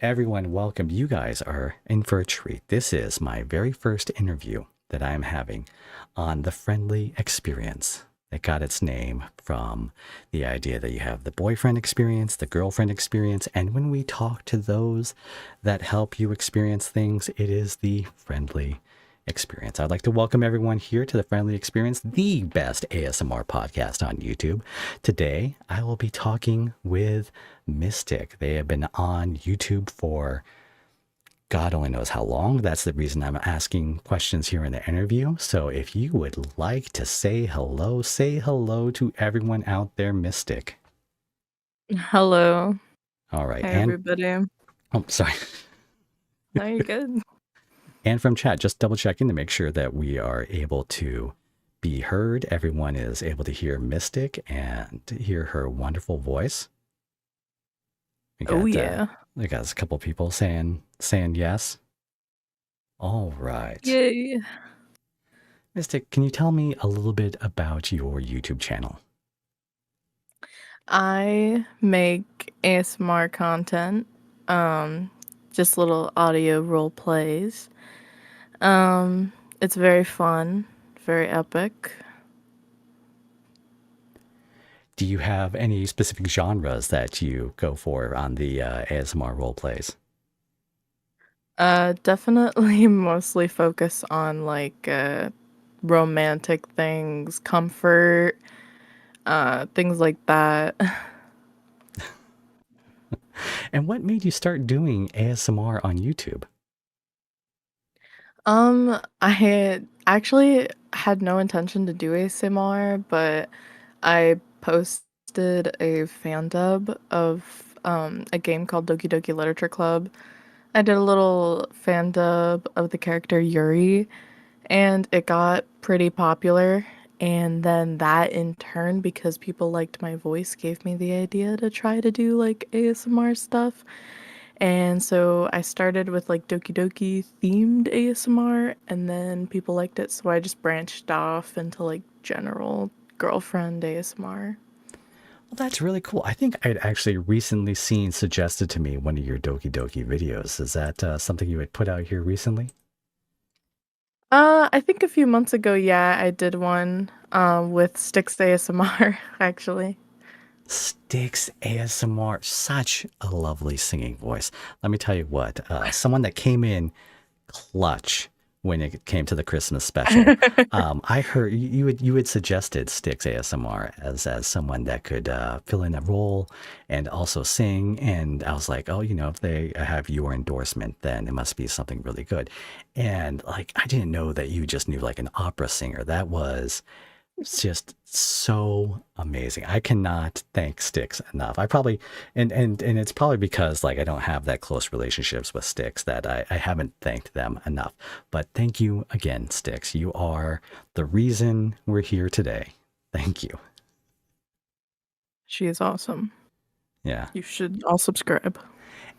Everyone, welcome. You guys are in for a treat. This is my very first interview that I'm having on the friendly experience. It got its name from the idea that you have the boyfriend experience, the girlfriend experience, and when we talk to those that help you experience things, it is the friendly experience. I'd like to welcome everyone here to the Friendly Experience, the best ASMR podcast on YouTube. Today, I will be talking with Mystic. They have been on YouTube for God only knows how long. That's the reason I'm asking questions here in the interview. So if you would like to say hello to everyone out there, Mystic. Hello. All right. Hi, And, everybody. oh, sorry. No, you're good. And from chat, just double checking to make sure that we are able to be heard. Everyone is able to hear Mystic and hear her wonderful voice. We Oh, got yeah. we got a couple people saying yes. All right. Yay. Mystic, can you tell me a little bit about your YouTube channel? I make ASMR content, um, just little audio role plays. It's very fun, very epic. Do you have any specific genres that you go for on the ASMR role plays? Definitely mostly focus on romantic things, comfort, things like that. And what made you start doing ASMR on YouTube? I had actually had no intention to do ASMR, but I posted a fan dub of a game called Doki Doki Literature Club. I did a little fan dub of the character Yuri, and it got pretty popular. And then that in turn, because people liked my voice, gave me the idea to try to do like ASMR stuff. And so I started with like Doki Doki themed ASMR, and then people liked it, so I just branched off into like general girlfriend ASMR. Well, that's really cool. I think I'd actually recently seen suggested to me one of your Doki Doki videos. Is that something you had put out here recently? I think a few months ago, yeah, I did one with Sticks ASMR actually. Sticks ASMR, such a lovely singing voice. Let me tell you what, someone that came in clutch when it came to the Christmas special. I heard you had suggested Sticks ASMR as someone that could fill in a role and also sing. And I was like, oh, if they have your endorsement, then it must be something really good. And like, I didn't know that you just knew like an opera singer. That was it's just so amazing. I cannot thank Sticks enough. I probably and it's probably because like I don't have that close relationships with Sticks that I haven't thanked them enough. But thank you again, Sticks. You are the reason we're here today. Thank you. She is awesome. Yeah. You should all subscribe.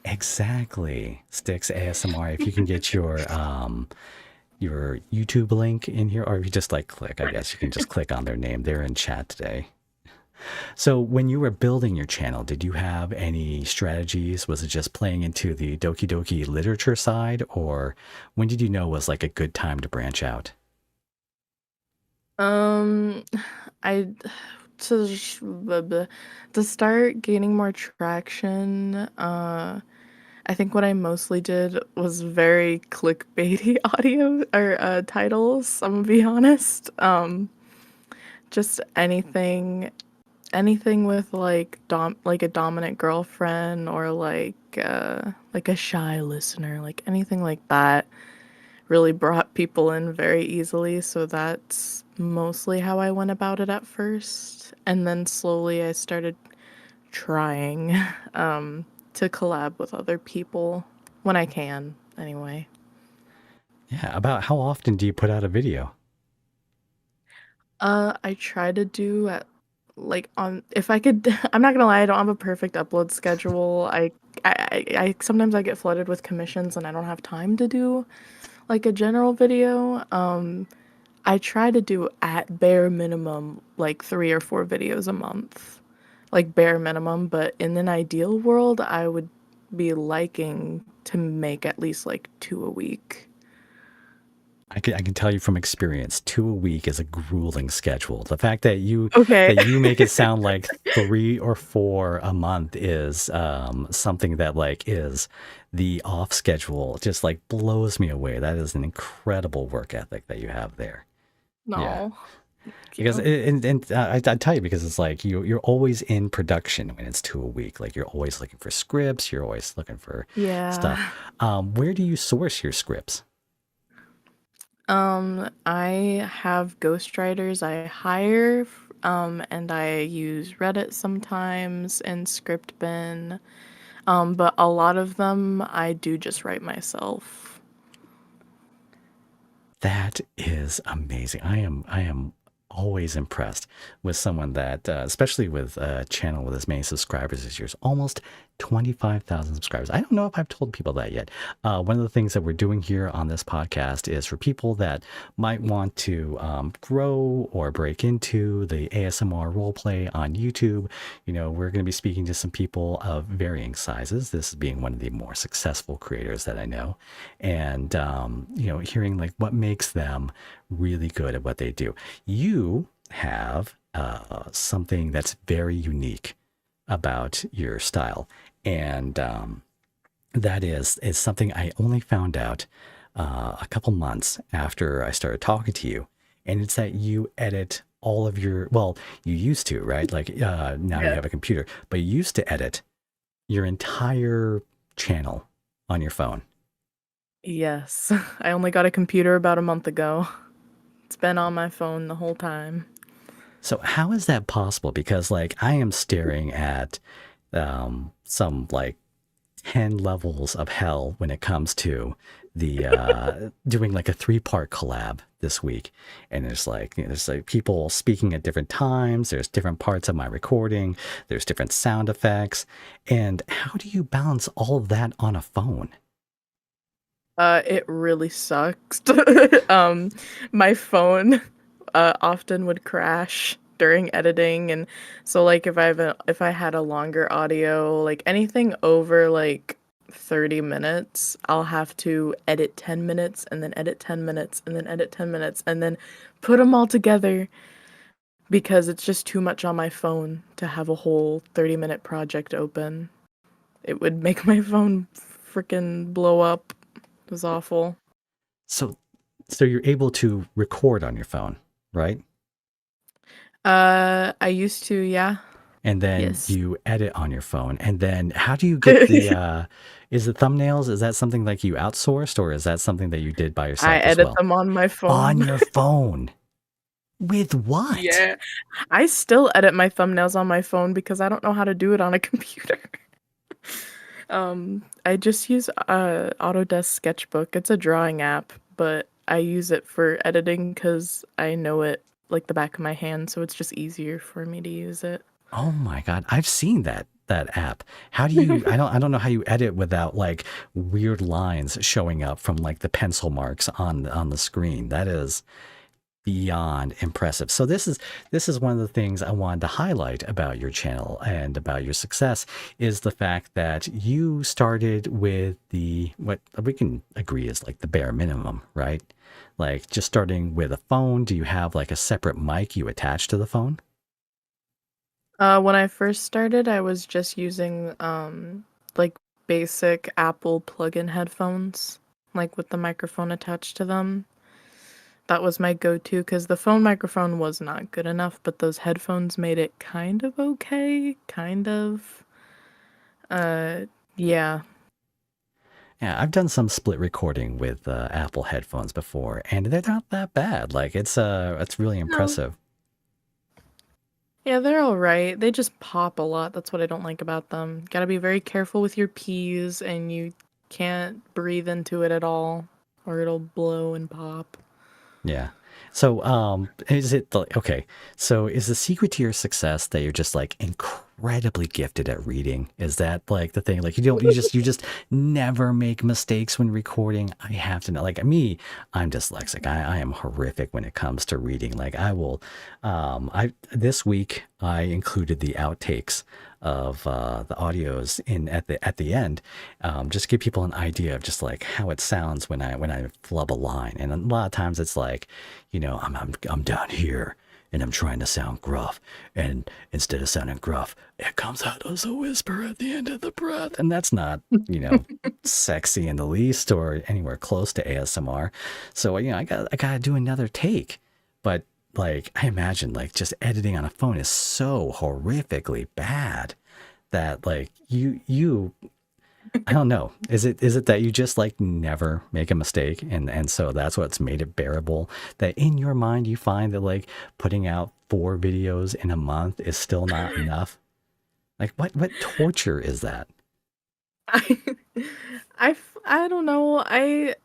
Exactly. Sticks ASMR. If you can get your YouTube link in here, or if you just like click, I guess you can just click on their name. They're in chat today. So, when you were building your channel, did you have any strategies? Was it just playing into the Doki Doki literature side, or when did you know was like a good time to branch out? Um, I to start gaining more traction, I think what I mostly did was very clickbaity audio or titles, I'm gonna be honest. Just anything with like a dominant girlfriend or like a shy listener, like anything like that really brought people in very easily, so that's mostly how I went about it at first. And then slowly I started trying to collab with other people when I can, anyway. Yeah, about how often do you put out a video? I try to do at like on if I could I'm not gonna lie, I don't have a perfect upload schedule. I sometimes I get flooded with commissions and I don't have time to do like a general video. I try to do at bare minimum like 3 or 4 videos a month, like bare minimum. But in an ideal world, I would be liking to make at least like two a week. I can tell you from experience, 2 a week is a grueling schedule. The fact that Okay. you make it sound like 3 or 4 a month is something that like is the off schedule just like blows me away. That is an incredible work ethic that you have there. Yeah, No, thank because you. I tell you because it's like you're always in production when it's 2 a week. Like you're always looking for scripts. You're always looking for stuff. Yeah. Where do you source your scripts? I have ghostwriters I hire, and I use Reddit sometimes and Scriptbin. But a lot of them I do just write myself. That is amazing. I am always impressed with someone that, especially with a channel with as many subscribers as yours, almost 25,000 subscribers. I don't know if I've told people that yet. One of the things that we're doing here on this podcast is for people that might want to grow or break into the ASMR role play on YouTube. You know, we're going to be speaking to some people of varying sizes. This being one of the more successful creators that I know, and you know, hearing like what makes them really good at what they do. You have something that's very unique about your style, and that is something I only found out a couple months after I started talking to you, and it's that you edit all of your, well, you used to, right? Like now you Yeah. have a computer, but you used to edit your entire channel on your phone. Yes. I only got a computer about a month ago. It's been on my phone the whole time. So how is that possible? Because like I am staring at some like 10 levels of hell when it comes to the doing like a 3-part collab this week. And there's like, you know, there's like people speaking at different times. There's different parts of my recording. There's different sound effects. And how do you balance all of that on a phone? It really sucks. Um, my phone often would crash during editing, and so like if I had a longer audio, like anything over like 30 minutes, I'll have to edit 10 minutes and then edit 10 minutes and then edit 10 minutes and then put them all together because it's just too much on my phone to have a whole 30-minute project open. It would make my phone freaking blow up. It was awful. So so you're able to record on your phone, right? I used to, yeah. And then Yes. you edit on your phone. And then how do you get the is the thumbnails, is that something like you outsourced or is that something that you did by I yourself as edit well? them on my On phone. your phone. With what? Yeah. I still edit my thumbnails on my phone because I don't know how to do it on a computer. I just use Autodesk Sketchbook. It's a drawing app, but I use it for editing because I know it like the back of my hand, so it's just easier for me to use it. Oh my God. I've seen that app. How do you I don't know how you edit without like weird lines showing up from like the pencil marks on the screen. That is beyond impressive. So this is one of the things I wanted to highlight about your channel and about your success is the fact that you started with the what we can agree is like the bare minimum, right? Like just starting with a phone. Do you have like a separate mic you attach to the phone? When I first started, I was just using like basic Apple plug-in headphones, like with the microphone attached to them. That was my go-to because the phone microphone was not good enough, but those headphones made it kind of okay, kind of. Uh, yeah. Yeah, I've done some split recording with Apple headphones before, and they're not that bad. Like it's really No. impressive. Yeah, they're all right. They just pop a lot. That's what I don't like about them. Gotta be very careful with your P's, and you can't breathe into it at all, or it'll blow and pop. Yeah. So, is it like, okay? So, is the secret to your success that you're just like incredibly gifted at reading? Is that like the thing? Like you just never make mistakes when recording. I have to know. Like me, I'm dyslexic. I am horrific when it comes to reading. Like I will, I this week I included the outtakes the audios in at the end, just give people an idea of just like how it sounds when I flub a line. And a lot of times it's like, I'm down here and I'm trying to sound gruff, and instead of sounding gruff, it comes out as a whisper at the end of the breath, and that's not, you know, sexy in the least or anywhere close to ASMR. So I gotta do another take, but like I imagine like just editing on a phone is so horrifically bad that like you I don't know. Is it that you just like never make a mistake, and so that's what's made it bearable, that in your mind you find that like putting out 4 videos in a month is still not enough? Like what torture is that? I I don't know. I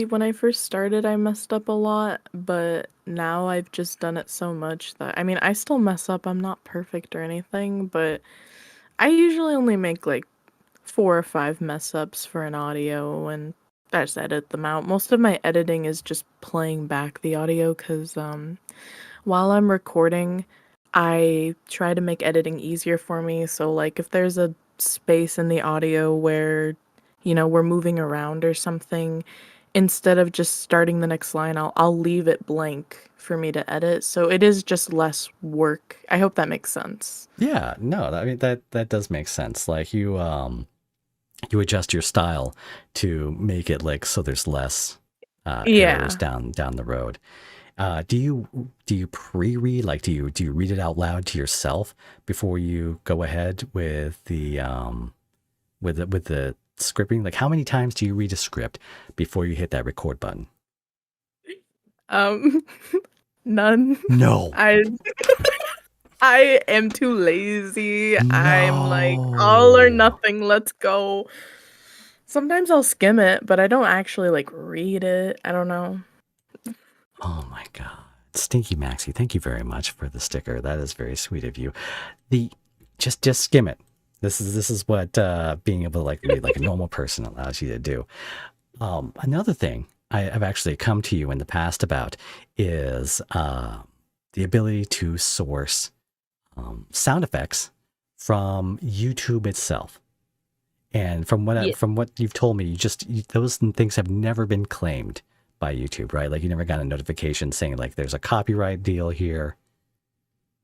when I first started, I messed up a lot, but now I've just done it so much that I mean, I still mess up. I'm not perfect or anything, but I usually only make like 4 or 5 mess ups for an audio, and I just edit them out. Most of my editing is just playing back the audio because while I'm recording, I try to make editing easier for me. So, like, if there's a space in the audio where, we're moving around or something, instead of just starting the next line, I'll leave it blank for me to edit. So it is just less work. I hope that makes sense. Yeah, no, I mean that does make sense. Like you adjust your style to make it like so there's less errors Yeah. down the road. Do you pre-read, like do you read it out loud to yourself before you go ahead with the with the scripting? Like how many times do you read a script before you hit that record button? Um, none. No. I I am too lazy. I'm like, all or No. nothing, let's go. Sometimes I'll skim it, but I don't actually like read it. I don't know. Oh my God. Stinky Maxie, thank you very much for the sticker. That is very sweet of you. The just skim it. This is what being able to like read like a normal person allows you to do. Another thing I've actually come to you in the past about is the ability to source sound effects from YouTube itself. And Yeah. from what you've told me, those things have never been claimed by YouTube, right? Like you never got a notification saying like there's a copyright deal here.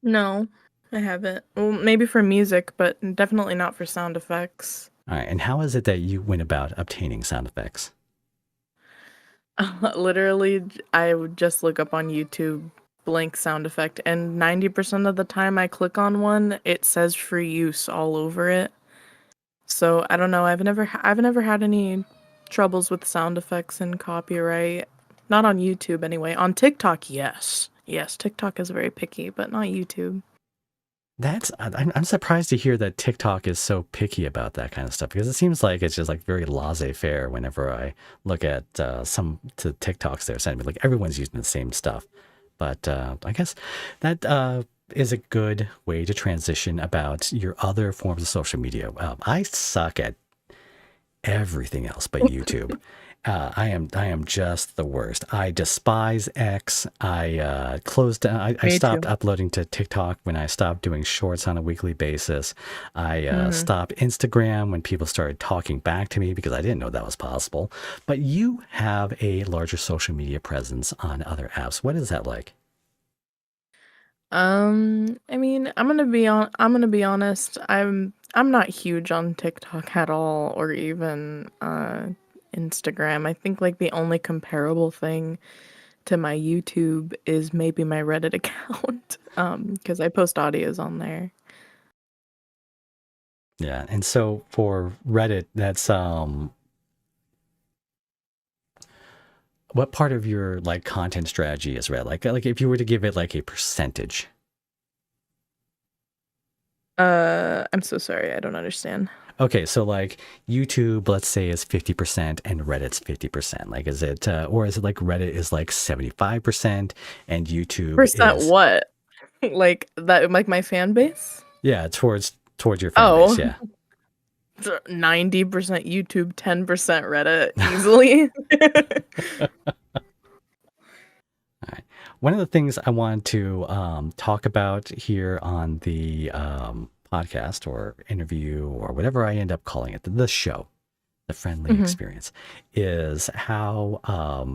No, I haven't. Well, maybe for music, but definitely not for sound effects. All right, and how is it that you went about obtaining sound effects? Literally, I would just look up on YouTube blank sound effect, and 90% of the time I click on one, it says free use all over it. So I don't know. I've never had any troubles with sound effects and copyright. Not on YouTube anyway. On TikTok, yes. Yes, TikTok is very picky, but not YouTube. I'm surprised to hear that TikTok is so picky about that kind of stuff, because it seems like it's just like very laissez-faire whenever I look at some to TikToks they're sending me. Like everyone's using the same stuff. But I guess that is a good way to transition about your other forms of social media. I suck at everything else but YouTube. I am just the worst. I despise X. I closed down. I Me stopped too. uploading to TikTok when I stopped doing shorts on a weekly basis. I Hmm. stopped Instagram when people started talking back to me because I didn't know that was possible. But you have a larger social media presence on other apps. What is that like? I mean, I'm gonna be honest. I'm not huge on TikTok at all, or even Instagram. I think like the only comparable thing to my YouTube is maybe my Reddit account, because I post audios on there. Yeah, and so for Reddit, that's what part of your like content strategy is Reddit? Like if you were to give it like a percentage. I'm so sorry, I don't understand. Okay, so like YouTube, let's say, is 50% and Reddit's 50%. Like, is it, or is it like Reddit is like 75% and YouTube Percent is, what? Like that, like my fan base? yeah, towards your fan base. Oh, Yeah. 90% YouTube, 10% Reddit, easily. All right. one of the things I wanted to talk about here on the podcast or interview or whatever I end up calling it, the show, the friendly Hmm. experience, is how,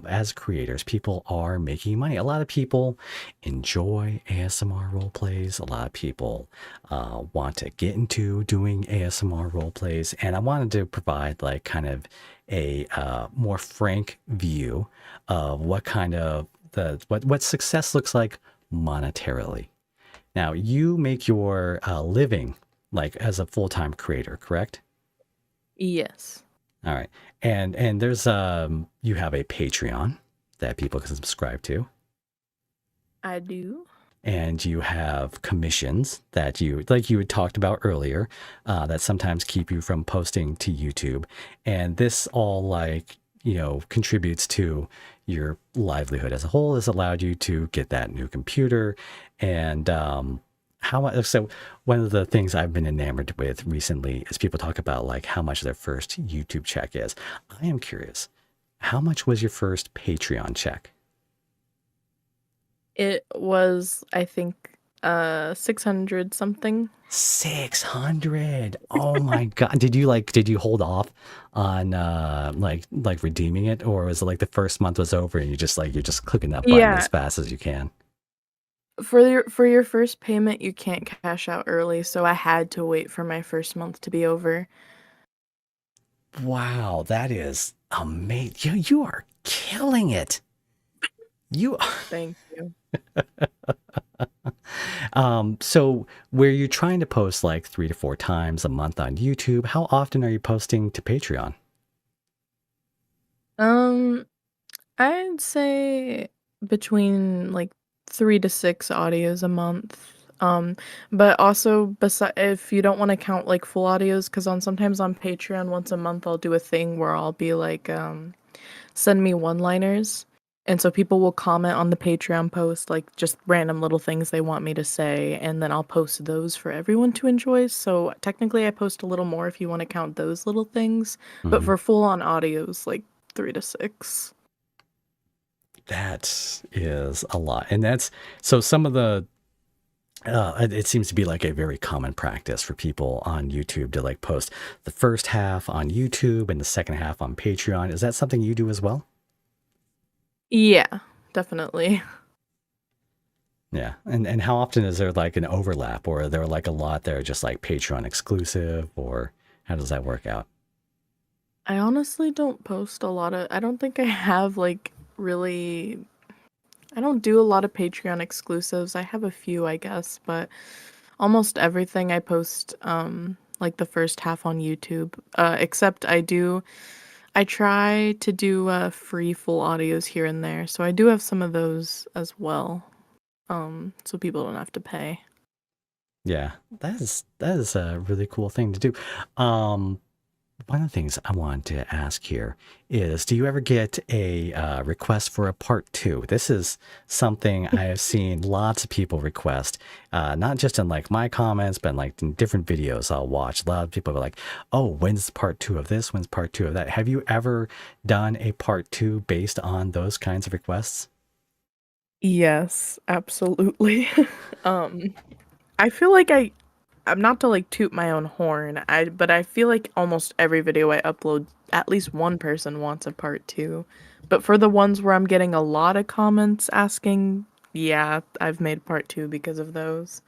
as creators, people are making money. A lot of people enjoy ASMR role plays. A lot of people want to get into doing ASMR role plays. And I wanted to provide like kind of a more frank view of what kind of what success looks like monetarily. Now, you make your living like as a full-time creator, correct? Yes, All right. And there's you have a Patreon that people can subscribe to, I do. and you have commissions that you like you had talked about earlier, that sometimes keep you from posting to YouTube. And this all like, contributes to your livelihood as a whole, has allowed you to get that new computer. And so one of the things I've been enamored with recently is people talk about like how much their first YouTube check is. I am curious, how much was your first Patreon check? It was, I think, 600 something. 600. Oh my God. Did you hold off on like redeeming it, or was it like the first month was over and you're just clicking that button as Yeah, fast as you can? for your first payment, you can't cash out early, so I had to wait for my first month to be over. Wow, that is amazing. You are killing it. You Thank you. so where you're trying to post like 3 to 4 times a month on YouTube, how often are you posting to Patreon? Um, I'd say between like 3 to 6 audios a month. But also if you don't want to count like full audios, because on sometimes on Patreon once a month I'll do a thing where I'll be like, send me one-liners. And so people will comment on the Patreon post, like just random little things they want me to say, and then I'll post those for everyone to enjoy. So technically, I post a little more if you want to count those little things, but Mhm. for full-on audios, like 3 to 6. That is a lot. And that's so some of the it seems to be like a very common practice for people on YouTube to like post the first half on YouTube and the second half on Patreon. Is that something you do as well? Yeah, definitely. Yeah. And how often is there like an overlap, or are there like a lot that are just like Patreon exclusive, or how does that work out? I honestly don't post a lot of, I don't think I have like really, I don't do a lot of Patreon exclusives. I have a few, I guess, but almost everything I post, like the first half on YouTube, except I try to do free full audios here and there. So I do have some of those as well. So people don't have to pay. Yeah. That is a really cool thing to do. Um One of the things I wanted to ask here is, do you ever get a request for a part two? This is something I have seen lots of people request, not just in like my comments, but in, like in different videos I'll watch. A lot of people are like, "Oh, when's part two of this? When's part two of that?" Have you ever done a part two based on those kinds of requests? Yes, absolutely. Um, I feel like I'm not to like toot my own horn, but I feel like almost every video I upload, at least one person wants a part two. But for the ones where I'm getting a lot of comments asking, yeah, I've made part two because of those.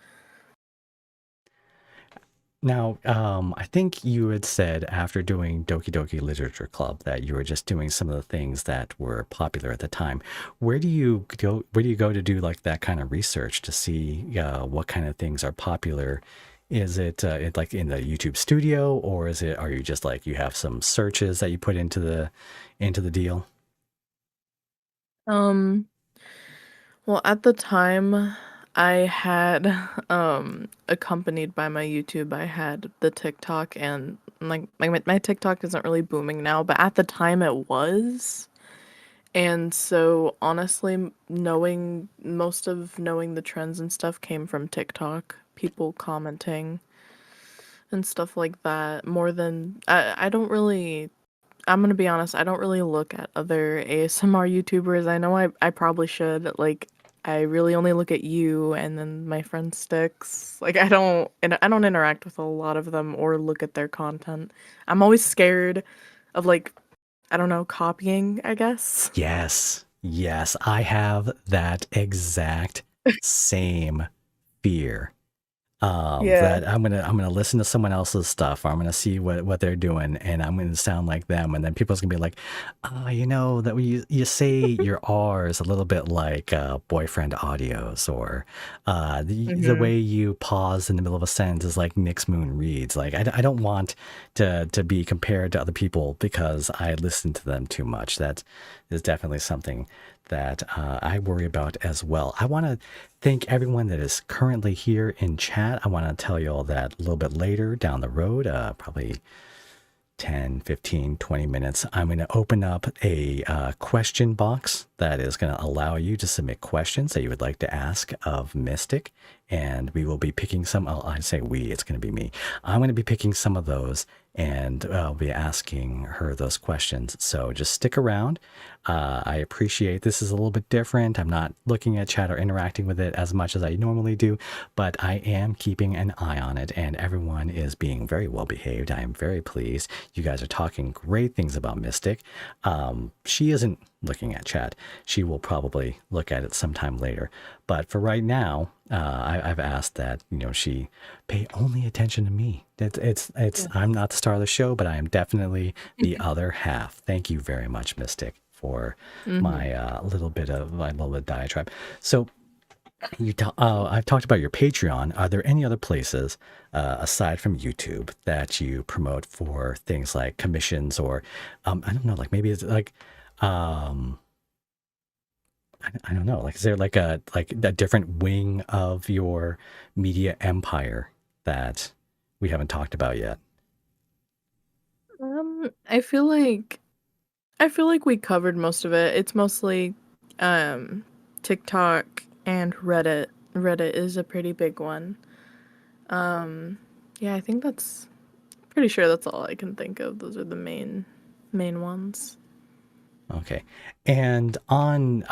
Now, I think you had said after doing Doki Doki Literature Club that you were just doing some of the things that were popular at the time. Where do you go? Where do you go to do like that kind of research to see what kind of things are popular? Is it like in the YouTube studio, or are you just like you have some searches that you put into the deal? Um, well, at the time I had accompanied by my YouTube, I had the TikTok and like my TikTok isn't really booming now, but at the time it was. And so honestly, knowing the trends and stuff came from TikTok, people commenting and stuff like that more than I don't really I'm gonna be honest, I don't really look at other ASMR YouTubers. I know I probably should. Like, I really only look at you and then my friend Sticks. Like I don't interact with a lot of them or look at their content. I'm always scared of like I don't know, copying, I guess. Yes, yes, I have that exact same fear. Yeah. That I'm gonna listen to someone else's stuff, or I'm gonna see what they're doing, and I'm gonna sound like them, and then people's gonna be like, that you say your R is a little bit like boyfriend audios, or the Mhm. way you pause in the middle of a sentence is like Nick's Moon reads. Like I don't want to be compared to other people because I listen to them too much. That is definitely something that I worry about as well. I want to thank everyone that is currently here in chat. I want to tell you all that a little bit later down the road, probably 10, 15, 20 minutes, I'm going to open up a question box that is going to allow you to submit questions that you would like to ask of Mystic. And we will be picking some, I say we, it's going to be me. I'm going to be picking some of those and I'll be asking her those questions. So just stick around. I appreciate this is a little bit different. I'm not looking at chat or interacting with it as much as I normally do, but I am keeping an eye on it and everyone is being very well behaved. I am very pleased. You guys are talking great things about Mystic. She isn't looking at chat. She will probably look at it sometime later. But for right now, I've asked that she pay only attention to me. It's I'm not the star of the show, but I am definitely the other half. Thank you very much, Mystic, for Mhm. my little bit diatribe. So I've talked about your Patreon. Are there any other places aside from YouTube that you promote for things like commissions or I don't know, like maybe it's like um, I don't know, like is there like a different wing of your media empire that we haven't talked about yet? I feel like we covered most of it. It's mostly um TikTok and Reddit. Reddit is a pretty big one. Um yeah, I think that's pretty sure that's all I can think of. Those are the main ones. Okay, and on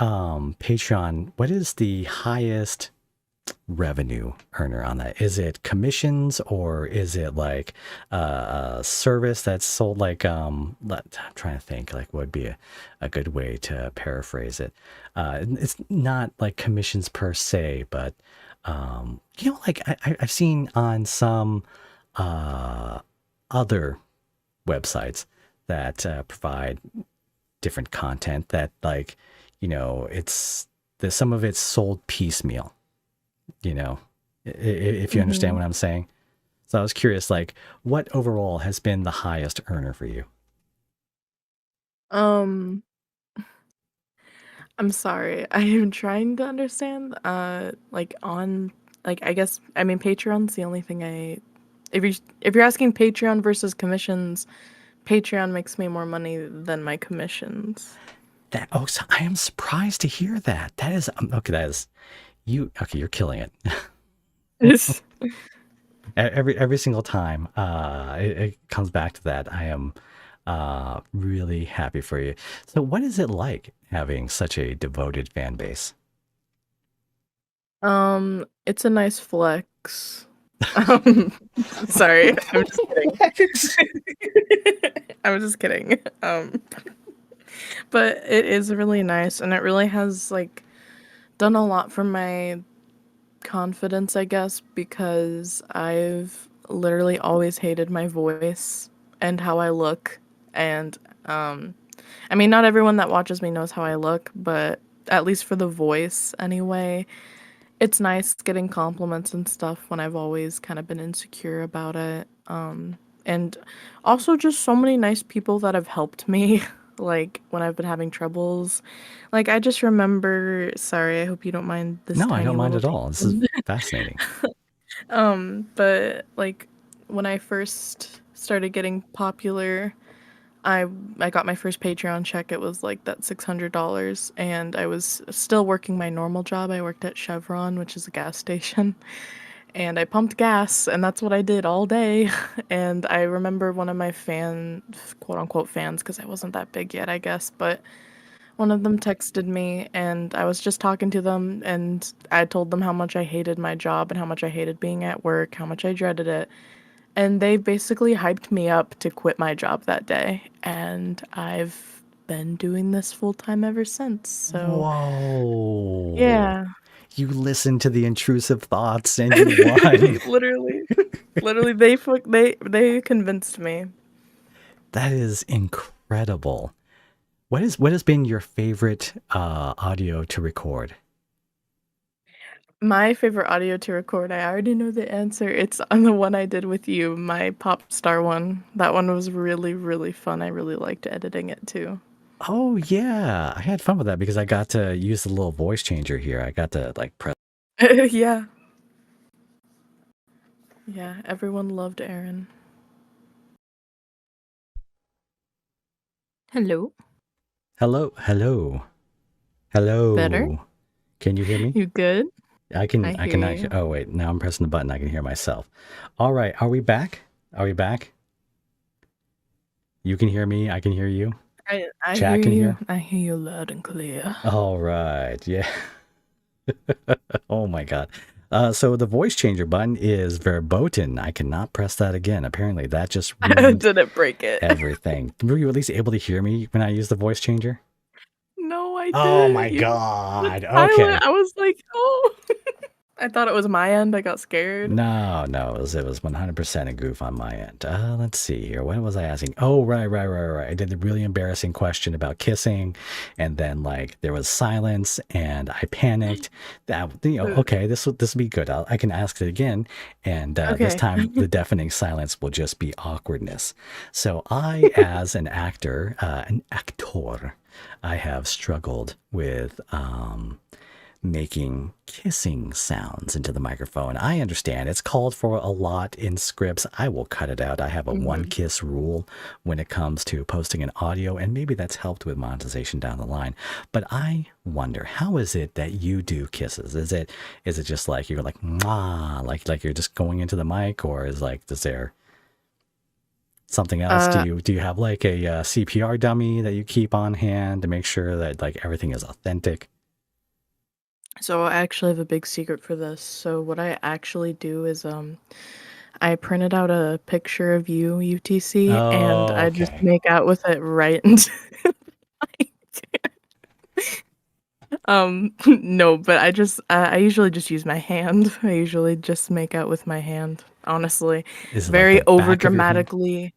Patreon, what is the highest revenue earner on that? Is it commissions or is it like a service that's sold like I'm trying to think like what would be a good way to paraphrase it. It's not like commissions per se, but like I've seen on some uh, other websites that provide different content that like it's some of it's sold piecemeal, you know, if you understand Mhm. what I'm saying. So I was curious, like, what overall has been the highest earner for you? Um I'm sorry. I am trying to understand like on like I guess I mean Patreon's the only thing I if you're asking Patreon versus commissions, Patreon makes me more money than my commissions. So I am surprised to hear that. That is okay. That is you. Okay, you're killing it. It's Every single time, it comes back to that. I am really happy for you. So, what is it like having such a devoted fan base? it's a nice flex. Um, sorry, I'm just kidding. I'm just kidding. But it is really nice and it really has like done a lot for my confidence, I guess, because I've literally always hated my voice and how I look. And I mean, not everyone that watches me knows how I look, but at least for the voice anyway, it's nice getting compliments and stuff when I've always kind of been insecure about it. And also just so many nice people that have helped me, like when I've been having troubles. Like I just remember, sorry, I hope you don't mind this No, I don't tiny mind little at all. This is tangent. fascinating. But like when I first started getting popular, I I got my first Patreon check. It was like that $600, and I was still working my normal job. I worked at Chevron, which is a gas station, and I pumped gas, and that's what I did all day. And I remember one of my quote unquote fans, because I wasn't that big yet, I guess, but One of them texted me, and I was just talking to them, and I told them how much I hated my job and how much I hated being at work, how much I dreaded it. And they basically hyped me up to quit my job that day. And I've been doing this full time ever since. So, Whoa. yeah. You listened to the intrusive thoughts and you won. Literally, literally, they convinced me. That is incredible. What has been your favorite audio to record? My favorite audio to record, I already know the answer. It's on the one I did with you, my pop star one. That one was really, really fun. I really liked editing it too. Oh yeah, I had fun with that because I got to use the little voice changer here. I got to like press. Yeah. Yeah, everyone loved Aaron. Hello. Hello, hello, Better? hello. Can you hear me? You good? I can. I I hear can. you. Oh wait, now I'm pressing the button. I can hear myself. All right, are we back? Are we back? You can hear me. I can hear you. I hear Chat can you. hear. I hear you loud and clear. All right. Yeah. Oh my God. So the voice changer button is verboten. I cannot press that again. Apparently, that just ruined Didn't break it. everything. Were you at least able to hear me when I used the voice changer? No, I Oh didn't. my You was God. silent. Okay. I was like, oh. I thought it was my end. I got scared. No, no, it was 100% a goof on my end. Let's see here. What was I asking? Oh, right. I did the really embarrassing question about kissing, and then like there was silence, and I panicked. That okay, this will be good. I can ask it again, and this Okay. time the deafening silence will just be awkwardness. So I, as an actor, I have struggled with making kissing sounds into the microphone. I understand it's called for a lot in scripts. I will cut it out. I have a one Mhm. kiss rule when it comes to posting an audio, and maybe that's helped with monetization down the line. But I wonder, how is it that you do kisses? Is it just like you're like mwah, like you're just going into the mic, or is there something else? Do Uh, you have like a CPR dummy that you keep on hand to make sure that like everything is authentic? so I actually have a big secret for this. So what I actually do is I printed out a picture of you, UTC, and Oh, I just okay. make out with it right into the mic. No, but I usually just use my hand. I usually just make out with my hand, honestly. Is it like the Very over back of your hand? dramatically.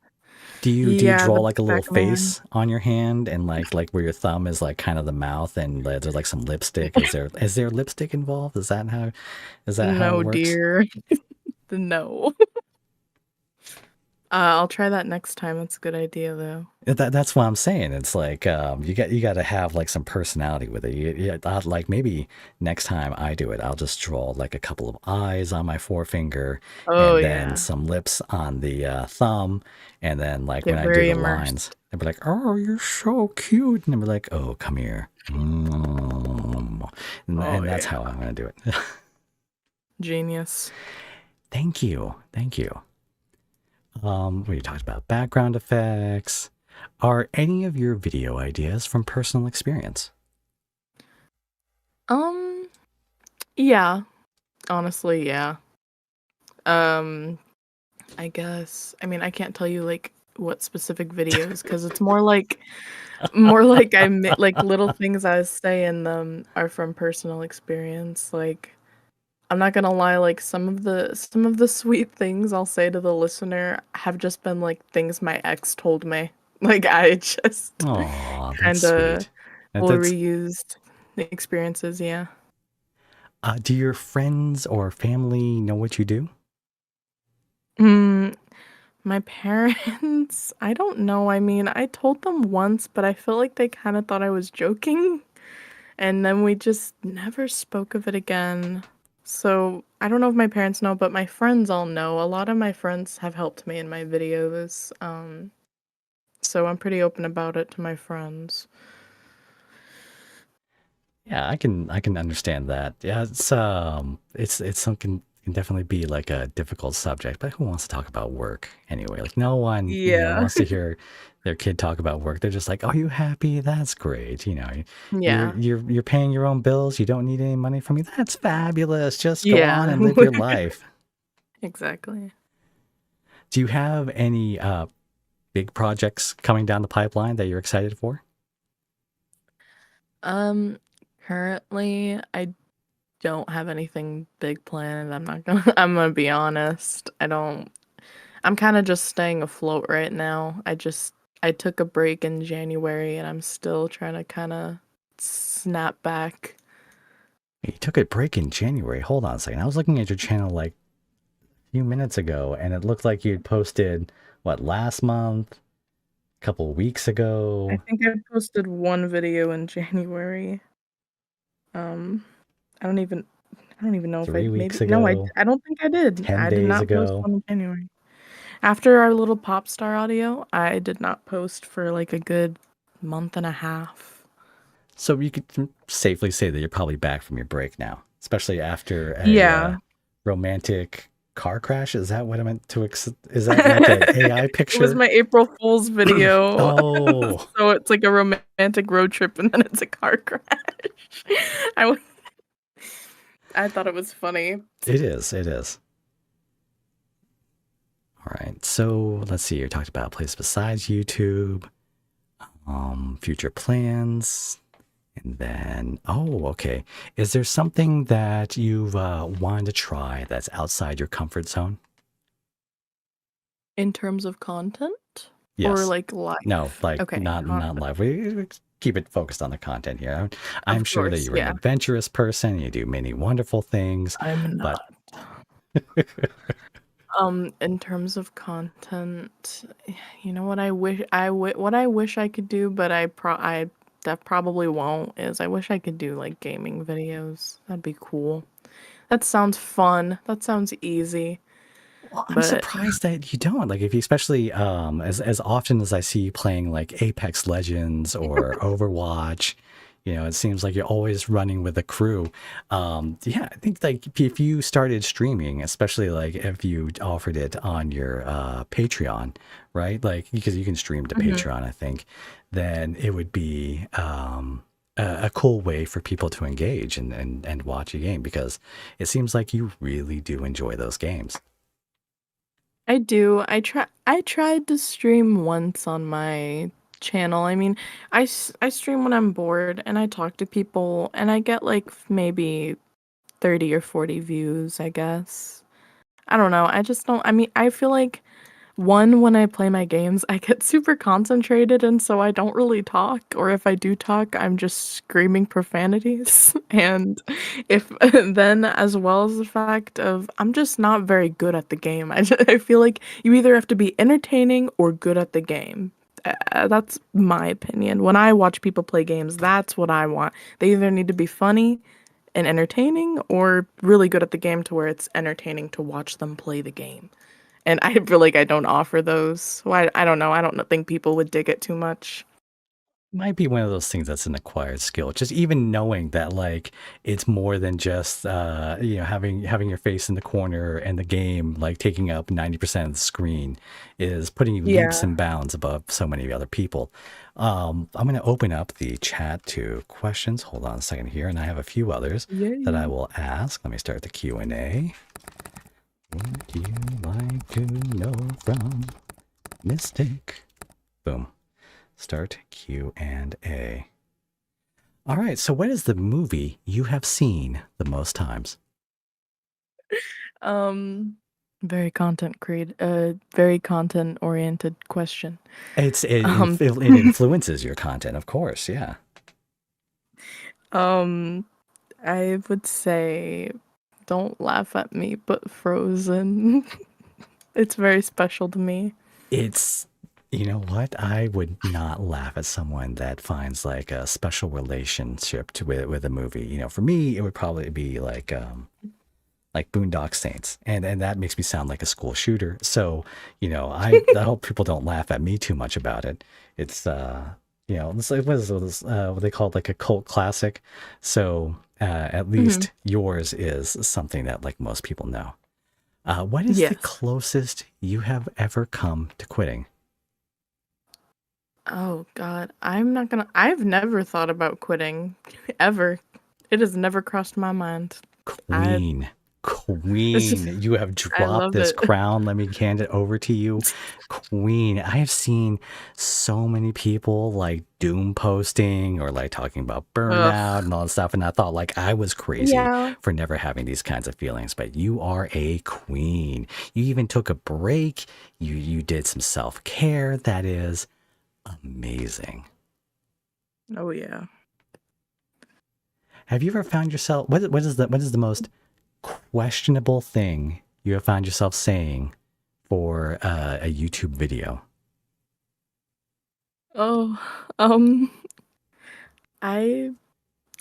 Do you Yeah, draw the like a little back of my hand. face on your hand and like where your thumb is like kind of the mouth and there's like some lipstick? Is there lipstick involved? Is that how it No, works? dear. No. I'll try that next time. That's a good idea, though. That's what I'm saying. It's like you got to have like some personality with it. Like maybe next time I do it, I'll just draw like a couple of eyes on my forefinger Oh, and then yeah. some lips on the thumb, and then like when Get I do very the lines, immersed. they'll be like, "Oh, you're so cute," and I'll be like, "Oh, come here," Oh, and that's yeah. how I'm gonna do it. Genius. Thank you, thank you. We talked about background effects. Are any of your video ideas from personal experience? Um, yeah. Honestly, yeah. Um, I guess. I mean, I can't tell you like what specific videos because it's more like like little things I say in them are from personal experience. Like I'm not gonna lie, like some of the sweet things I'll say to the listener have just been like things my ex told me. Like I just Oh, that's kind of sweet. That, will that's reuse the experiences. Yeah. Do your friends or family know what you do? Mm, my parents, I don't know. I mean, I told them once, but I feel like they kind of thought I was joking. And then we just never spoke of it again. So I don't know if my parents know, but my friends all know. A lot of my friends have helped me in my videos. So I'm pretty open about it to my friends. Yeah, I can understand that. Yeah, it's something. can definitely be like a difficult subject, but who wants to talk about work anyway? Like no one, Yeah. wants to hear their kid talk about work. They're just like, "Are you happy? That's great. You're Yeah. you're paying your own bills. You don't need any money from me. That's fabulous. Just go on Yeah. and live your life." Exactly. Do you have any big projects coming down the pipeline that you're excited for? Um, Currently, I don't have anything big planned. I'm gonna be honest. I'm kind of just staying afloat right now. I took a break in January and I'm still trying to kind of snap back. You took a break in January. Hold on a second. I was looking at your channel like a few minutes ago, and it looked like you'd posted what last month, a couple of weeks I ago, think I posted one video in January. Um, I don't even I don't even know if I 3 weeks maybe no, ago, I don't think I did. 10 I did days not post ago. one in January. After our little pop star audio, I did not post for like a good month and a half. So you could safely say that you're probably back from your break now, especially after a Yeah. romantic car crash. Is that what I meant to? Is that like a AI It was picture? my April Fool's video. Oh, So it's like a romantic road trip and then it's a car crash. I w- I thought it was funny. it is. It is. All right. So let's see. You talked about places besides YouTube, future plans, and then okay. Is there something that you've wanted to try that's outside your comfort zone? In terms of content or Yes. like No, life? like Okay, not content. live. We keep it focused on the content here. I'm Of sure that course, you're an yeah. adventurous person. You do many wonderful things, I'm but not. In terms of content, you know what what I wish I could do, but I that probably won't is I wish I could do like gaming videos. That'd be cool. That sounds fun. That sounds easy. well, I'm But surprised that you don't. Like if you especially as often as I see you playing like Apex Legends or Overwatch, it seems like you're always running with a crew. Yeah, I think like if you started streaming, especially like if you offered it on your Patreon, right? Like because you can stream to Mhm. Patreon, I think, then it would be a cool way for people to engage and watch a game because it seems like you really do enjoy those games. I do. I tried to stream once on my channel. I mean, I stream when I'm bored and I talk to people and I get like maybe 30 or 40 views, I guess. I don't know. I just don't I mean, I feel like when I play my games, I get super concentrated and so I don't really talk, or if I do talk, I'm just screaming profanities. And if then as well as the fact of I'm just not very good at the game. I feel like you either have to be entertaining or good at the game. That's my opinion. When I watch people play games, that's what I want. They either need to be funny and entertaining or really good at the game to where it's entertaining to watch them play the game. And I feel like I don't offer those. Well, I don't know. I don't think people would dig it too much. Might be one of those things that's an acquired skill. Just even knowing that like it's more than just having your face in the corner and the game like taking up 90% of the screen is putting you leaps Yeah. and bounds above so many other people. I'm going to open up the chat to questions. Hold on a second here, and I have a few others that I Yay. will ask. Let me start the Q&A. Would you like to know from Mystic? Boom. Start Q&A. All right, so what is the movie you have seen the most times? Um, very content oriented question. It's Um, it influences your content, of course. Yeah, um, I would say don't laugh at me, but Frozen. It's very special to me. it's you know what? I would not laugh at someone that finds like a special relationship to with a movie. For me, it would probably be like Boondock Saints, and that makes me sound like a school shooter. So I hope people don't laugh at me too much about it. It's it's like what they call it, like a cult classic. So At Hmm. least yours is something that like most people know. What is the Yes. closest you have ever come to quitting? Oh God, I've never thought about quitting, ever. It has never crossed my mind. I, Queen, Queen, you have I dropped love this it. crown. Let me hand it over to you. Queen, I have seen so many people like doom posting or like talking about burnout Ugh. and all that stuff. And I thought like I was crazy Yeah. for never having these kinds of feelings, but you are a queen. You even took a break. You did some self-care. That is amazing. Oh yeah. Have you ever found yourself what is the most questionable thing you have found yourself saying for a YouTube video? Oh, um, I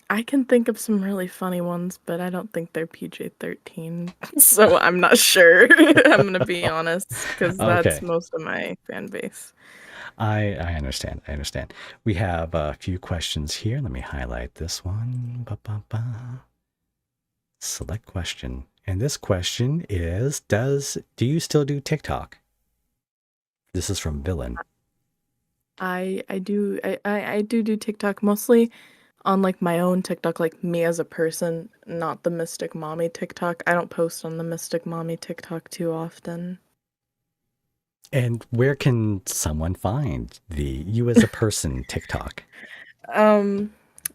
I can think of some really funny ones, but I don't think they're PG-13, so I'm not sure. I'm gonna be honest, because that's Okay, most of my fan base. I understand. I understand. We have a few questions here. Let me highlight this one. Ba, ba, ba. Select question. And this question is do you still do TikTok? This is from Villain. I do TikTok mostly on like my own TikTok, like me as a person, not the Mystic Mommy TikTok. I don't post on the Mystic Mommy TikTok too often. And where can someone find the you as a person TikTok? Um,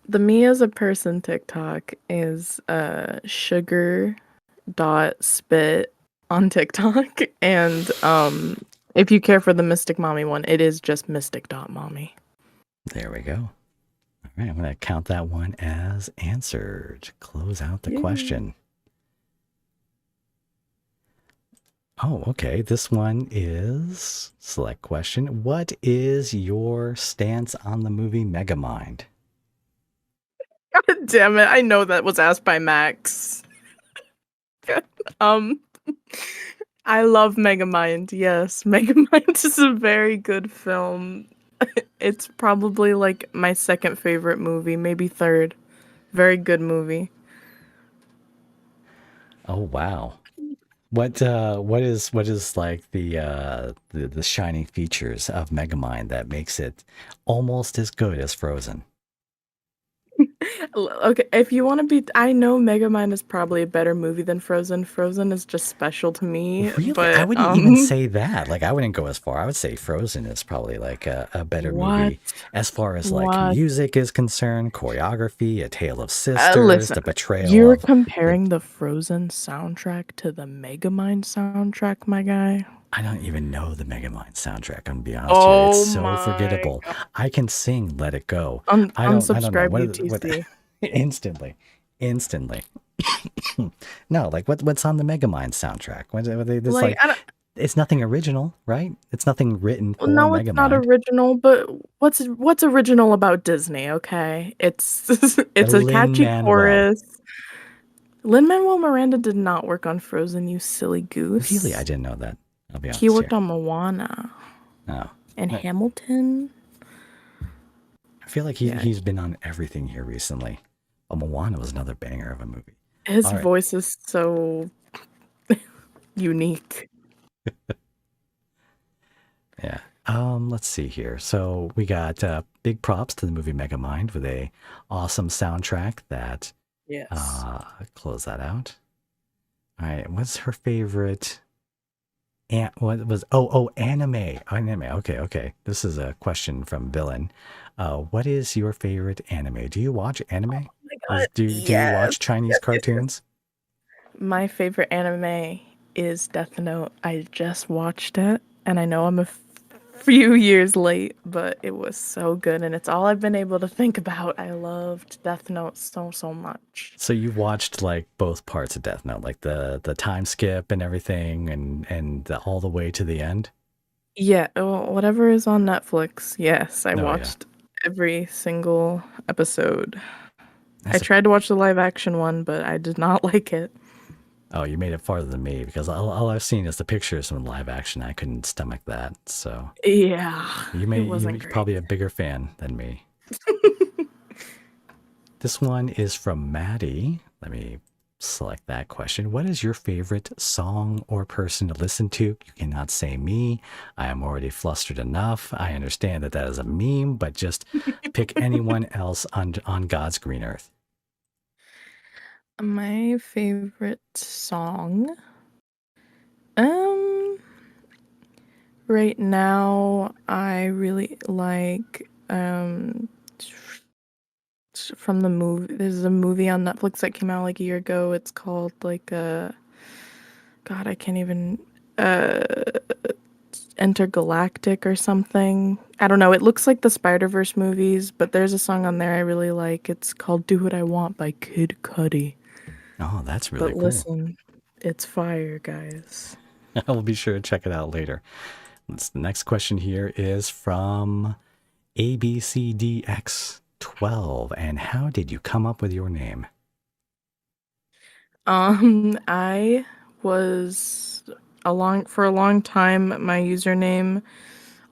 the me as a person TikTok is sugar dot spit on TikTok, and if you care for the Mystic Mommy one, it is just Mystic dot Mommy. There we go. All right, I'm going to count that one as answered. Close out the Yay. question. Oh, okay. This one is select question. What is your stance on the movie Megamind? God damn it! I know that was asked by Max. um, I love Megamind. Yes, Megamind is a very good film. It's probably like my second favorite movie, maybe third. Very good movie. Oh, wow. What is like the shining features of Megamind that makes it almost as good as Frozen? Okay, if you want to be, I know Megamind is probably a better movie than Frozen. Frozen is just special to me, Really, I but wouldn't even say that. Like, I wouldn't go as far. I would say Frozen is probably like a better what? movie as far as like What? music is concerned, choreography, A Tale of Sisters, Listen, the portrayal you're of the. comparing the Frozen soundtrack to the Megamind soundtrack, my guy. I don't even know the Megamind soundtrack. I'm gonna be honest here. It's Oh so my forgettable. god. I can sing "Let It Go." I don't know Unsubscribe what UTC. instantly, instantly. No, like what's on the Megamind soundtrack? What they this Like, like I don't, it's nothing original, right? It's nothing written well, for no, it's not Megamind. original, but what's original about Disney, okay? It's it's a Lin catchy Manuel. chorus. Lin-Manuel Miranda did not work on Frozen, you silly Really, I goose. didn't know that. I'll be He honest worked here. on Moana Oh, and I Hamilton. I feel like Yeah, he's been on everything here recently. Oh, Moana was another banger of a movie. his All right, voice is so unique. yeah. Let's see here. So we got big props to the movie Megamind with a awesome soundtrack that Yes. close that out. All right, what's her favorite? And what was anime. Okay, okay. This is a question from Villain. What is your favorite anime? Do you watch anime? Oh my god, Do you yes. watch Chinese Yes, yes, yes. cartoons? My favorite anime is Death Note. I just watched it, and I know I'm a few years late, but it was so good, and it's all I've been able to think about. I loved Death Note so, so much. So you watched like both parts of Death Note, like the time skip and everything, and all the way to the end. Yeah, whatever is on Netflix. Yes, I Oh yeah, watched every single episode. I that's a. tried to watch the live action one, but I did not like it. Oh, you made it farther than me because all I've seen is the pictures from live action. I couldn't stomach that. So Yeah, it you're wasn't great. probably a bigger fan than me. This one is from Maddie. Let me select that question. What is your favorite song or person to listen to? You cannot say me. I am already flustered enough. I understand that that is a meme, but just pick anyone else on God's green earth. My favorite song, um, right now, I really like from the movie. There's a movie on Netflix that came out like a year ago. It's called like God, I can't even uh Intergalactic or something. I don't know. It looks like the Spider-Verse movies, but there's a song on there I really like. It's called Do What I Want by Kid Cudi. Oh, that's really But cool. listen, it's fire, guys. I will be sure to check it out later. The next question here is from ABCDX12. And how did you come up with your name? I was for a long time, my username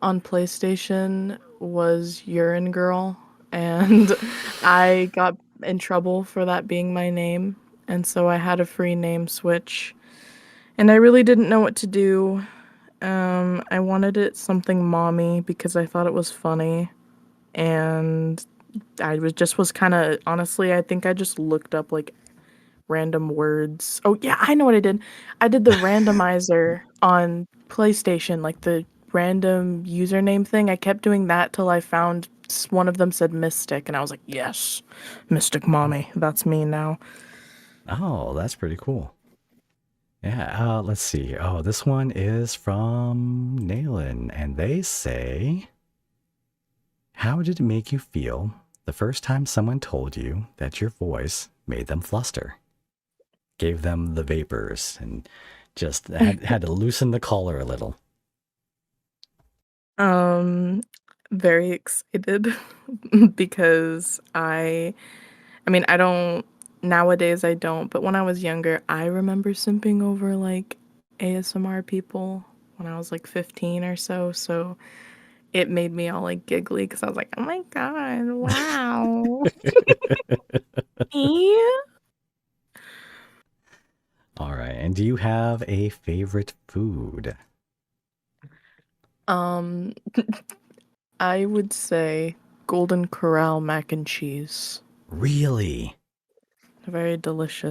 on PlayStation was Urine Girl, and I got in trouble for that being my name, and so I had a free name switch, and I really didn't know what to do. I wanted it something mommy because I thought it was funny, and I was kind of honestly, I think I just looked up like random words. Oh yeah, I know what I did. I did the randomizer on PlayStation, like the random username thing. I kept doing that till I found one of them said Mystic, and I was like, yes, Mystic Mommy. That's me now. Oh, that's pretty cool. Yeah, let's see. Oh, this one is from Nayland, and they say, how did it make you feel the first time someone told you that your voice made them fluster? Gave them the vapors and just had to loosen the collar a little. Um, very excited because I mean, I don't nowadays I don't, but when I was younger, I remember simping over like ASMR people when I was like 15 or so. So it made me all like giggly because I was like, oh my God, wow. Yeah. All right. And do you have a favorite food? Um, I would say Golden Corral mac and cheese. Really? Very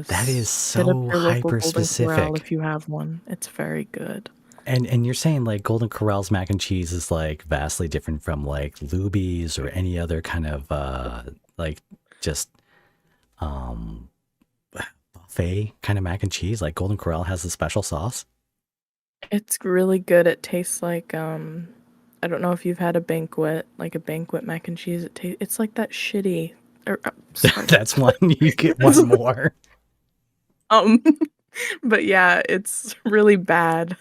That is delicious. Hit up so your local hyper Golden Corral specific. if you have one. It's very good. And you're saying like Golden Corral's mac and cheese is like vastly different from like Luby's or any other kind of like just um buffet kind of mac and cheese. Like Golden Corral has a special sauce. It's really good. It tastes like I don't know if you've had a banquet, like a banquet mac and cheese. It's like that shitty or sorry. That's one you get one more. um but yeah, it's really bad.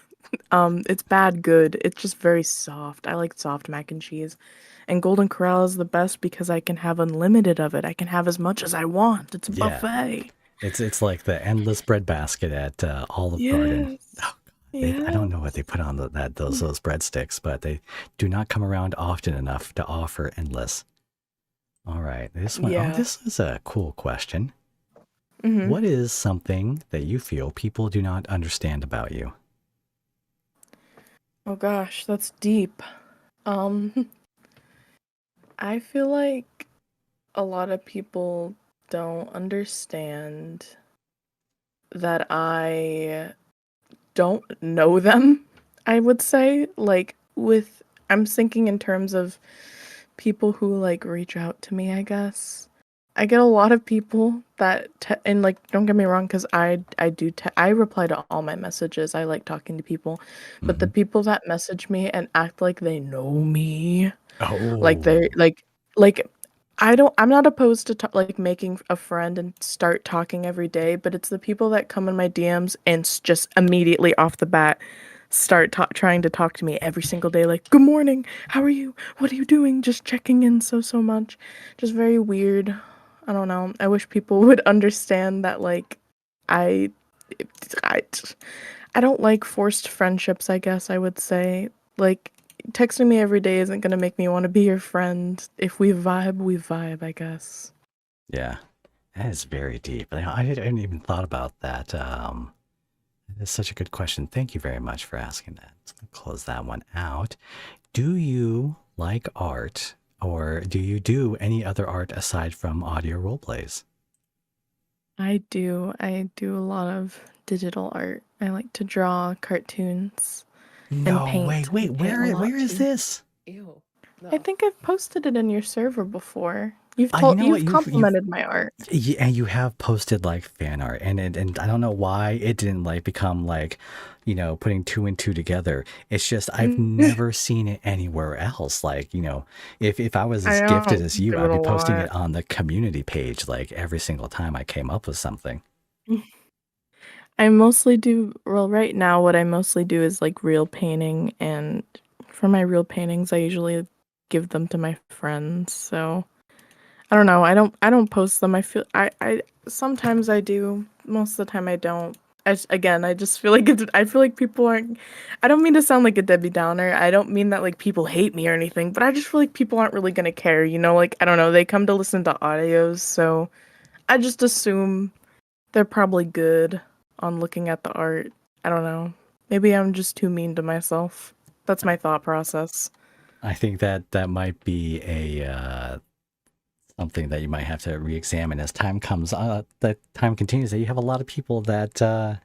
It's bad good. It's just very soft. I like soft mac and cheese. And Golden Corral is the best because I can have unlimited of it. I can have as much as I want. It's a Yeah. buffet. It's like the endless bread basket at Olive Garden. Yes. Oh, I don't know what they Yes. put on those breadsticks, but they do not come around often enough to offer endless. All right, this one. Oh, Yeah. this is a cool question. hmm What is something that you feel people do not understand about you? Oh gosh, that's deep. Um, I feel like a lot of people don't understand that I don't know them, I would say. Like, I'm thinking in terms of people who like reach out to me, I guess. I get a lot of people and like don't get me wrong cuz I reply to all my messages. I like talking to people. But the Hmm. people that message me and act like they know me, like they Oh, like I'm not opposed to like making a friend and start talking every day, but it's the people that come in my DMs and just immediately off the bat start trying to talk to me every single day like, "Good morning. How are you? What are you doing?" Just checking in so much. Just very weird. I don't know. I wish people would understand that like I I I don't like forced friendships, I guess I would say. Like, texting me every day isn't gonna make me want to be your friend. If we vibe, I guess. yeah. That is very deep. I hadn't even thought about that. That's such a good question. Thank you very much for asking that. Let's close that one out. Do you like art, or do you do any other art aside from audio role plays? I do. I do a lot of digital art. I like to draw cartoons and No, paint. I wait, paint a lot where is too. this? Ew. I No. think I've posted it in your server before. You know what? You've complimented my art. And you have posted like fan art, and I don't know why it didn't like become like, putting two and two together. It's just I've never seen it anywhere else. Like, if I was as I gifted don't as you, do I'd it a be posting it lot. on the community page like every single time I came up with something. I mostly do, well, right now, what I mostly do is like real painting, and for my real paintings, I usually give them to my friends. So I don't know. I don't post them. I sometimes I do. Most of the time I don't. Again, I just feel like I feel like people aren't. I don't mean to sound like a Debbie Downer. I don't mean that like people hate me or anything, but I just feel like people aren't really gonna care. Like I don't know. They come to listen to audios, so I just assume they're probably good on looking at the art. I don't know. Maybe I'm just too mean to myself. That's my thought process. I think that that might be a something that you might have to re-examine as time comes. That time continues. That you have a lot of people that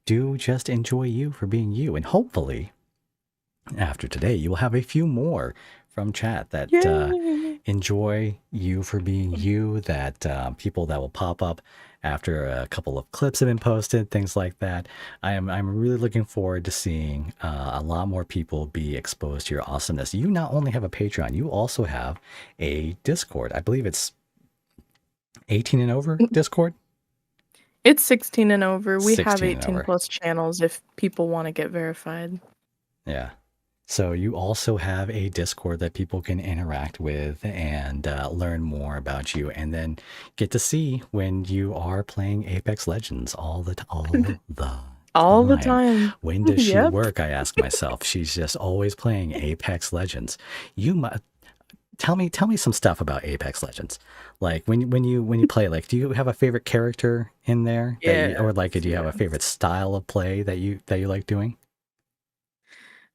do just enjoy you for being you, and hopefully after today, you will have a few more from chat that Yay! enjoy you for being you, that people that will pop up after a couple of clips have been posted, things like that. I'm really looking forward to seeing a lot more people be exposed to your awesomeness. You not only have a Patreon, you also have a Discord. I believe it's 18 and over Discord. It's 16 and over. We have 16 and 18 over. plus channels if people want to get verified. Yeah. So you also have a Discord that people can interact with and learn more about you, and then get to see when you are playing Apex Legends all the All the time. time. When does she Yep. work? I ask myself. She's just always playing Apex Legends. You might tell me some stuff about Apex Legends. Like when you play, like, do you have a favorite character in there that you, or like, Yes, do you have a yes. favorite style of play that you like doing?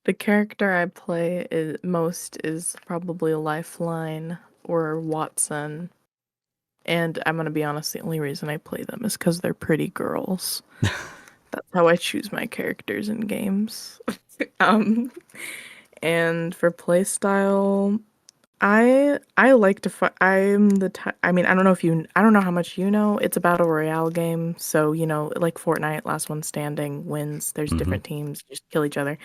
The character I play most is probably Lifeline or Watson. And I'm gonna be honest, the only reason I play them is because they're pretty girls. That's how I choose my characters in games. um, and for playstyle, I like to fight. I'm the type. I mean, I don't know how much you know. It's a battle royale game, so like Fortnite, last one standing wins. There's Mm-hmm. different teams, just kill each other.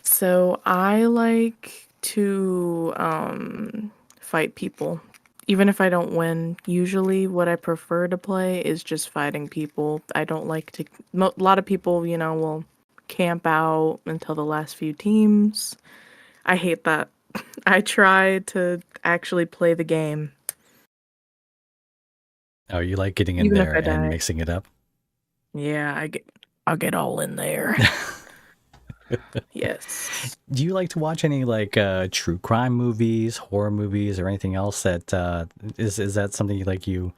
So I like to fight people. Even if I don't win, usually what I prefer to play is just fighting people. I don't like to. A lot of people, will camp out until the last few teams. I hate that. I try to actually play the game, Oh, you like getting in even if there I and die. mixing it up? Yeah, I'll get all in there. Yes. Do you like to watch any like true crime movies, horror movies, or anything else that is that something you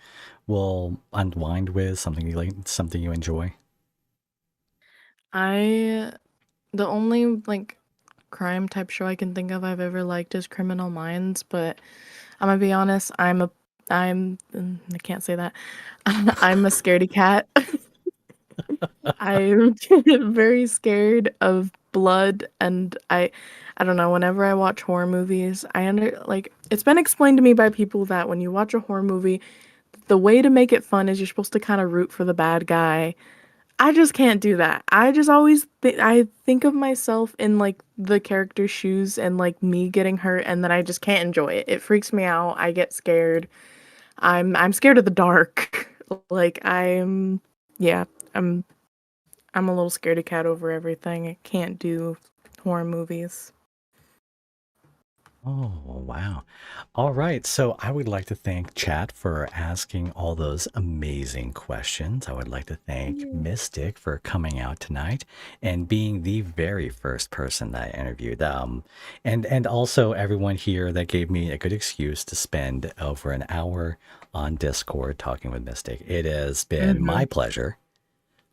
will unwind with, something you like, something you enjoy? I The only like crime type show I can think of I've ever liked is Criminal Minds, but I'm gonna be honest, I can't say that. I'm a scaredy cat. I'm very scared of blood, and I don't know, whenever I watch horror movies, it's been explained to me by people that when you watch a horror movie, the way to make it fun is you're supposed to kind of root for the bad guy. I just can't do that. I just always I think of myself in like the character's shoes and like me getting hurt, and then I just can't enjoy it. It freaks me out. I get scared. I'm scared of the dark. Like yeah, I'm I'm a little scaredy cat over everything. I can't do horror movies. Oh, wow. All right. So I would like to thank chat for asking all those amazing questions. I would like to thank Mm. Mystic for coming out tonight and being the very first person that I interviewed. And also everyone here that gave me a good excuse to spend over an hour on Discord talking with Mystic. It has been Mm-hmm. my pleasure.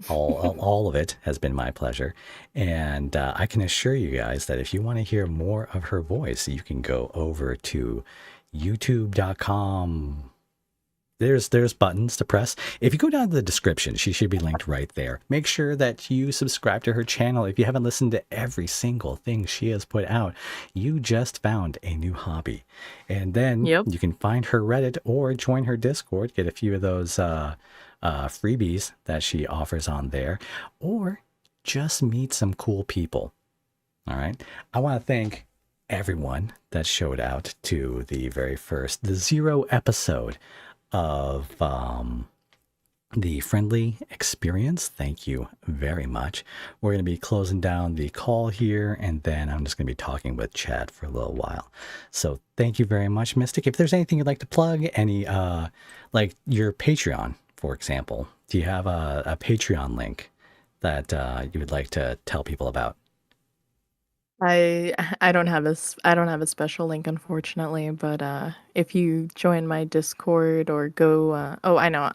All of it has been my pleasure. And I can assure you guys that if you want to hear more of her voice, you can go over to youtube.com. There's buttons to press. If you go down to the description, she should be linked right there. Make sure that you subscribe to her channel. If you haven't listened to every single thing she has put out, you just found a new hobby. And then Yep. you can find her Reddit or join her Discord, get a few of those freebies that she offers on there, or just meet some cool people. All right. I want to thank everyone that showed out to the 0 episode of the friendly experience. Thank you very much. We're going to be closing down the call here, and then I'm just going to be talking with Chad for a little while. So thank you very much, Mystic. If there's anything you'd like to plug, any like your Patreon, for example, do you have a Patreon link that you would like to tell people about? I don't have I don't have a special link unfortunately, but if you join my Discord or go oh I know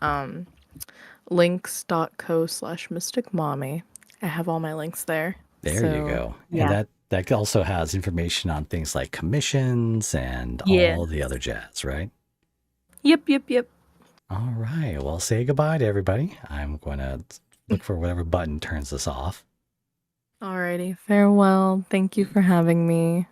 links.co/mystic mommy. I have all my links there. There you So go. And yeah. that also has information on things like commissions and Yeah. all the other jazz, right? Yep, yep, yep. All right. Well, say goodbye to everybody. I'm going to look for whatever button turns this off. Alrighty. Farewell. Thank you for having me.